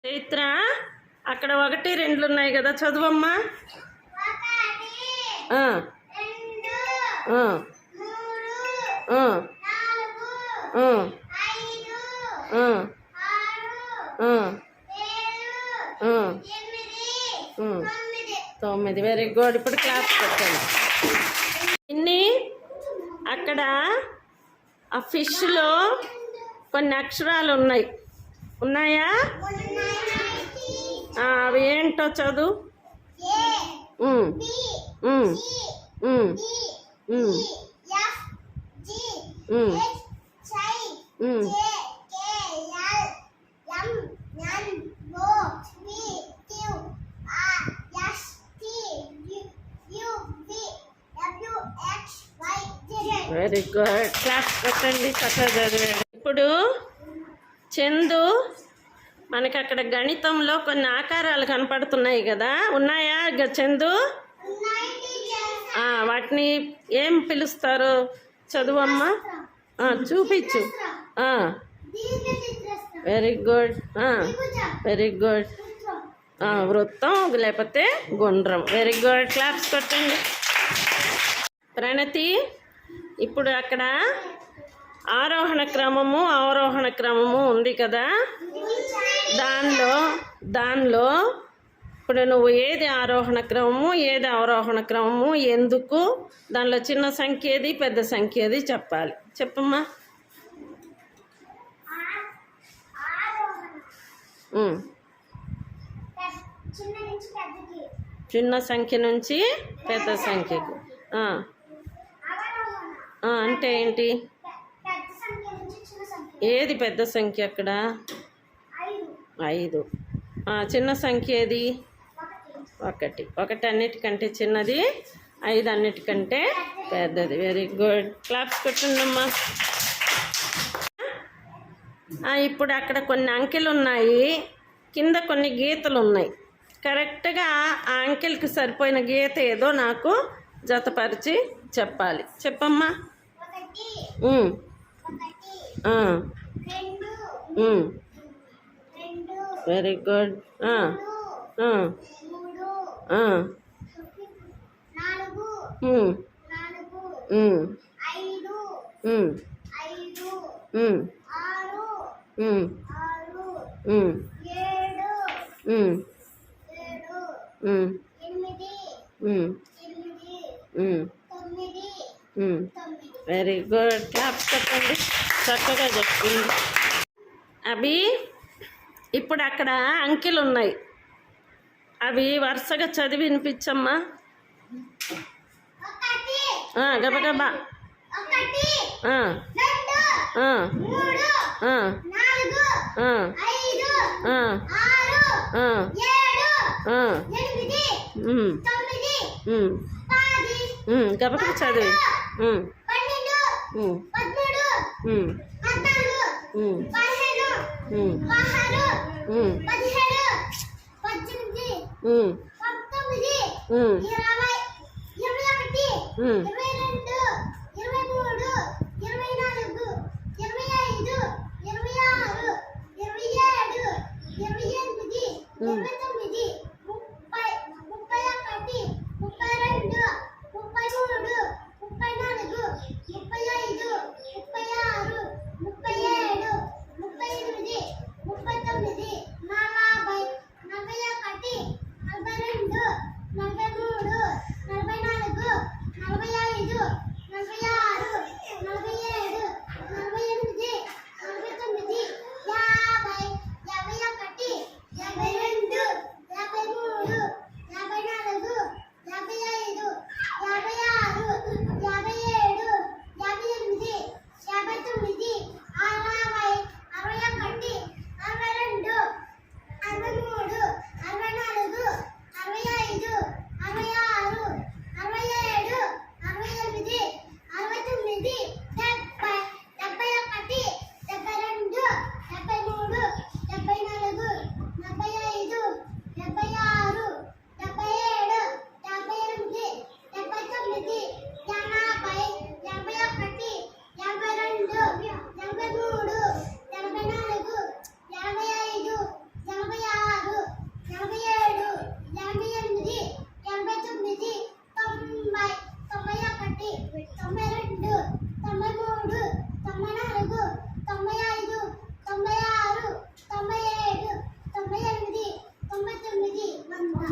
చైత్ర అక్కడ 1 2 ఉన్నాయి కదా, చదువమ్మా. 9 వెరీ గుడ్. ఇప్పుడు క్లాస్ పెట్టండి. ఇన్ని అక్కడ ఆ ఫిష్లో కొన్ని అక్షరాలు ఉన్నాయా? అవి ఏంటో చదువు. Very good. క్లాస్ పెట్టండి. చక్కగా చదివాడు. ఇప్పుడు చందు మనకి అక్కడ గణితంలో కొన్ని ఆకారాలు కనపడుతున్నాయి కదా, ఉన్నాయా చందు? వాటిని ఏం పిలుస్తారు? చదువమ్మా. చూపించు. Very good. Very good. వృత్తం లేకపోతే గుండ్రం. Very good. క్లాప్స్ కొట్టండి. ప్రణతి, ఇప్పుడు అక్కడ ఆరోహణ క్రమము అవరోహణ క్రమము ఉంది కదా, దానిలో ఇప్పుడు నువ్వు ఏది ఆరోహణ క్రమము ఏది అవరోహణ క్రమము, ఎందుకు, దానిలో చిన్న సంఖ్య ఏది పెద్ద సంఖ్య ఏది చెప్పాలి. చెప్పమ్మా. చిన్న సంఖ్య నుంచి పెద్ద సంఖ్యకు. అంటే ఏంటి? ఏది పెద్ద సంఖ్య అక్కడ? 5. చిన్న సంఖ్య ఏది? 1. 1 అన్నిటికంటే చిన్నది, 5 అన్నిటికంటే పెద్దది. Very good. క్లాప్స్ కొట్టండమ్మా. ఇప్పుడు అక్కడ కొన్ని అంకెలు ఉన్నాయి, కింద కొన్ని గీతలు ఉన్నాయి. కరెక్ట్గా ఆ అంకెలకి సరిపోయిన గీత ఏదో నాకు జతపరిచి చెప్పాలి. చెప్పమ్మా. Very good. 7 very good. Claps చెప్పండి. చక్కగా చెప్తుంది. అవి ఇప్పుడు అక్కడ అంకెలు ఉన్నాయి, అవి వరుసగా చదివి వినిపించమ్మా. గబగబా. 1 గబగబా చదివి. 42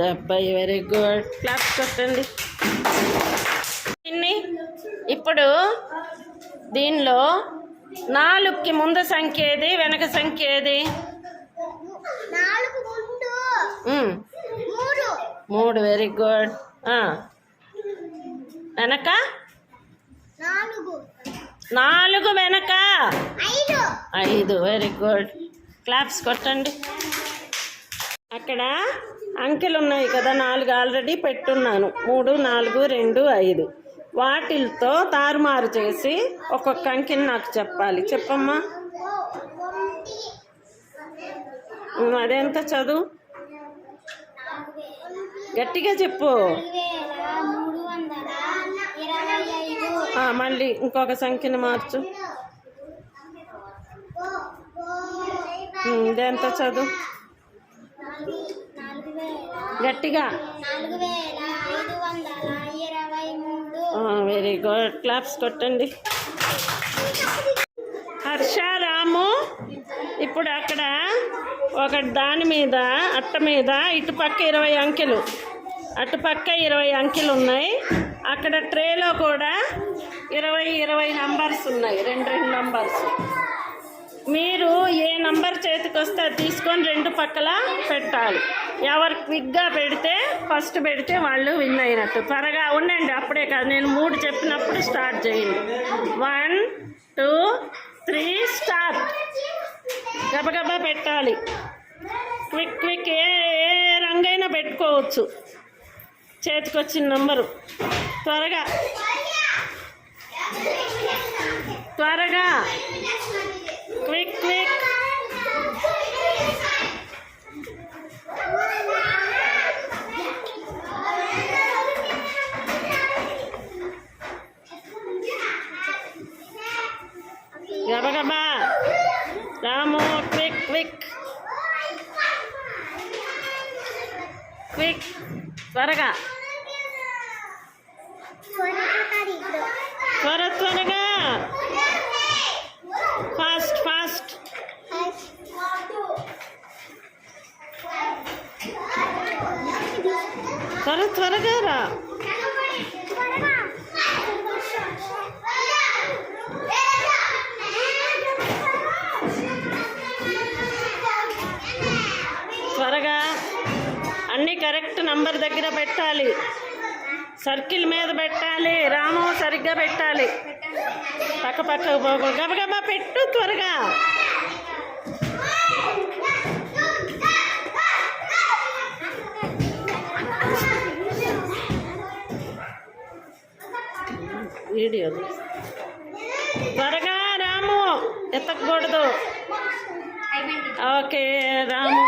డెబ్బై. Very good. క్లాప్స్ కొట్టండి. ఇప్పుడు దీనిలో 4కి ముందు సంఖ్య ఏది, వెనక సంఖ్య ఏది? 3. Very good. వెనక 4 వెనక 5. Very good. క్లాప్స్ కొట్టండి. అక్కడ అంకెలు ఉన్నాయి కదా, 4 ఆల్రెడీ పెట్టున్నాను. 3, 4, 2, 5. వాటితో తారుమారు చేసి ఒక్కొక్క అంకెని నాకు చెప్పాలి. చెప్పమ్మా. అదెంత చదువు? గట్టిగా చెప్పు. మళ్ళీ ఇంకొక సంఖ్యని మార్చు. ఇదెంత చదువు? గట్టిగా. Very good. క్లాప్స్ కొట్టండి. హర్ష, రాము, ఇప్పుడు అక్కడ ఒక దాని మీద, అట్ట మీద ఇటుపక్క 20 అంకెలు, అటుపక్క 20 అంకెలు ఉన్నాయి. అక్కడ ట్రేలో కూడా 20 నంబర్స్ ఉన్నాయి, 2 నంబర్స్. మీరు ఏ నంబర్ చేతికి వస్తే అది తీసుకొని 2 పక్కల పెట్టాలి. ఎవరు క్విక్గా పెడితే, ఫస్ట్ పెడితే వాళ్ళు విన్ అయినట్టు. త్వరగా ఉండండి, అప్పుడే కాదు, నేను 3 చెప్పినప్పుడు స్టార్ట్ చేయండి. 1, 2, 3 స్టార్ట్. గబగబా పెట్టాలి. Quick quick. ఏ రంగైనా పెట్టుకోవచ్చు, చేతికి వచ్చిన నంబరు. త్వరగా త్వరగా. Quick quick. గబగబా. రాము, క్విక్ క్విక్ క్విక్. త్వరగా త్వరగా. Fast fast. త్వరగా రా. త్వరగా. అన్నీ కరెక్ట్ నంబర్ దగ్గర పెట్టాలి, సర్కిల్ మీద పెట్టాలి. రాము, సరిగ్గా పెట్టాలి. పక్క పక్క గబగబా పెట్టు. త్వరగా. వీడియో త్వరగా. రాము, ఎత్తకూడదు. ఓకే రాము.